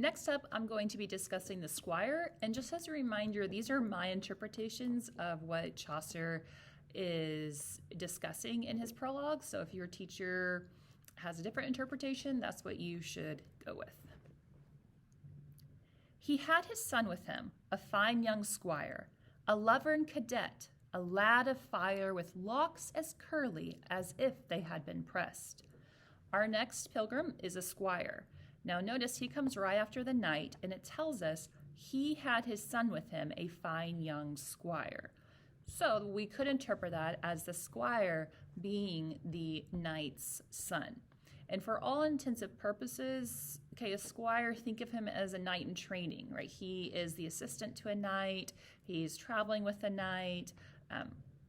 Next up, I'm going to be discussing the Squire, and just as a reminder, these are my interpretations of what Chaucer is discussing in his prologue. So if your teacher has a different interpretation, that's what you should go with. He had his son with him, a fine young squire, a lover cadet, a lad of fire with locks as curly as if they had been pressed. Our next pilgrim is a squire. Now notice he comes right after the knight, and it tells us he had his son with him, a fine young squire. So we could interpret that as the squire being the knight's son. And for all intensive purposes, okay, a squire, think of him as a knight in training, right? He is the assistant to a knight. He's traveling with a knight.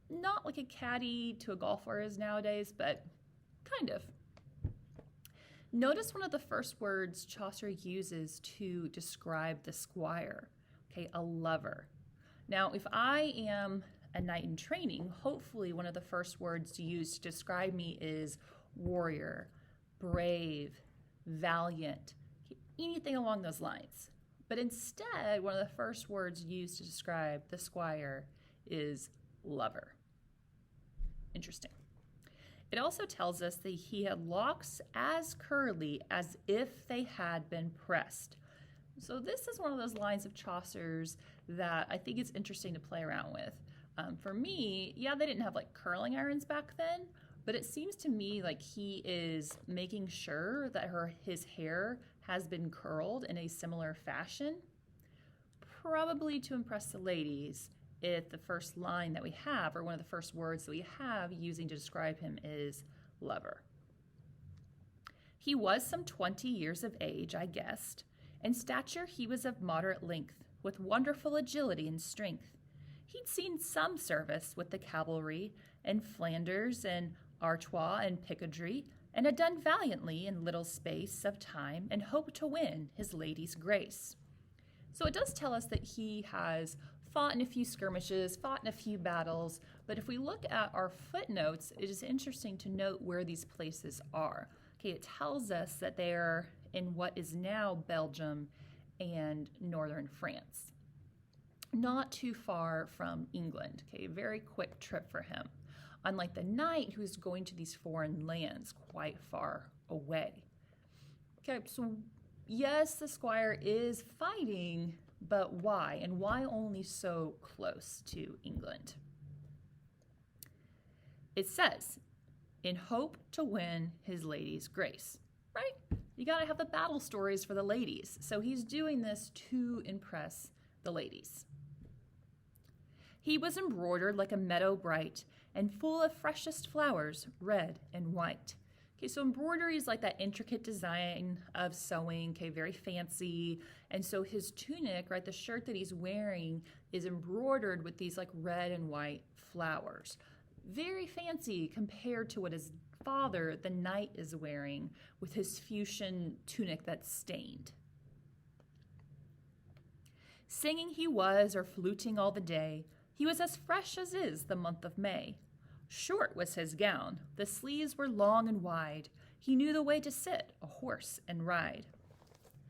Not like a caddy to a golfer is nowadays, but kind of. Notice one of the first words Chaucer uses to describe the squire, okay, a lover. Now, if I am a knight in training, hopefully one of the first words used to describe me is warrior, brave, valiant, anything along those lines. But instead, one of the first words used to describe the squire is lover. Interesting. It also tells us that he had locks as curly as if they had been pressed. So this is one of those lines of Chaucer's that I think it's interesting to play around with. For me, yeah, they didn't have like curling irons back then, but it seems to me like he is making sure that his hair has been curled in a similar fashion, probably to impress the ladies. If the first line that we have, or one of the first words that we have using to describe him, is lover. He was some 20 years of age, I guessed. In stature he was of moderate length, with wonderful agility and strength. He'd seen some service with the cavalry in Flanders and Artois and Picardy, and had done valiantly in little space of time, and hoped to win his lady's grace. So it does tell us that he has fought in a few skirmishes, fought in a few battles, but if we look at our footnotes, it is interesting to note where these places are. Okay, it tells us that they're in what is now Belgium and northern France. Not too far from England, okay, a very quick trip for him. Unlike the knight who's going to these foreign lands quite far away. Okay, so yes, the squire is fighting, but why? And why only so close to England? It says, in hope to win his lady's grace, right? You gotta have the battle stories for the ladies. So he's doing this to impress the ladies. He was embroidered like a meadow bright and full of freshest flowers, red and white. Okay, so embroidery is like that intricate design of sewing, okay, very fancy. And so his tunic, right, the shirt that he's wearing is embroidered with these like red and white flowers. Very fancy compared to what his father, the knight, is wearing with his fustian tunic that's stained. Singing he was, or fluting all the day. He was as fresh as is the month of May. Short was his gown, the sleeves were long and wide. He knew the way to sit, a horse, and ride.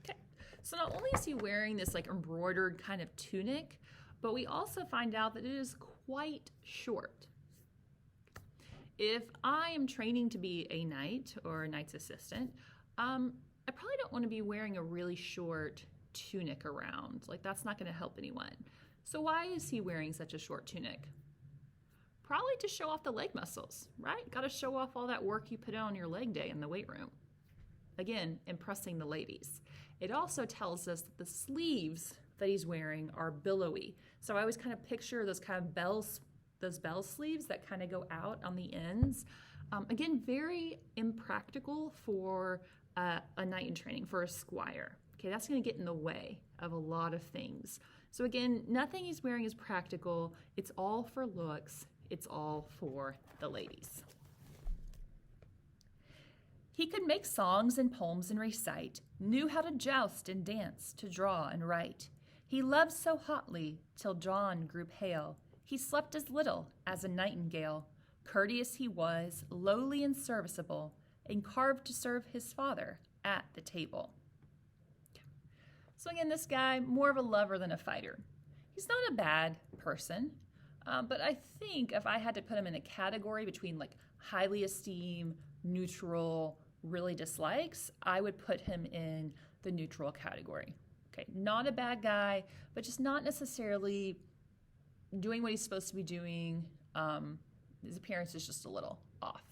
Okay, so not only is he wearing this like embroidered kind of tunic, but we also find out that it is quite short. If I am training to be a knight or a knight's assistant, I probably don't want to be wearing a really short tunic around. Like, that's not going to help anyone. So why is he wearing such a short tunic? Probably to show off the leg muscles, right? Got to show off all that work you put in on your leg day in the weight room. Again, impressing the ladies. It also tells us that the sleeves that he's wearing are billowy. So I always kind of picture those kind of those bell sleeves that kind of go out on the ends. Again, very impractical for a knight in training, for a squire. Okay, that's going to get in the way of a lot of things. So again, nothing he's wearing is practical. It's all for looks. It's all for the ladies. He could make songs and poems and recite, knew how to joust and dance, to draw and write. He loved so hotly, till dawn grew pale. He slept as little as a nightingale. Courteous he was, lowly and serviceable, and carved to serve his father at the table. So again, this guy, more of a lover than a fighter. He's not a bad person, but I think if I had to put him in a category between like highly esteemed, neutral, really dislikes, I would put him in the neutral category. Okay, not a bad guy, but just not necessarily doing what he's supposed to be doing. His appearance is just a little off.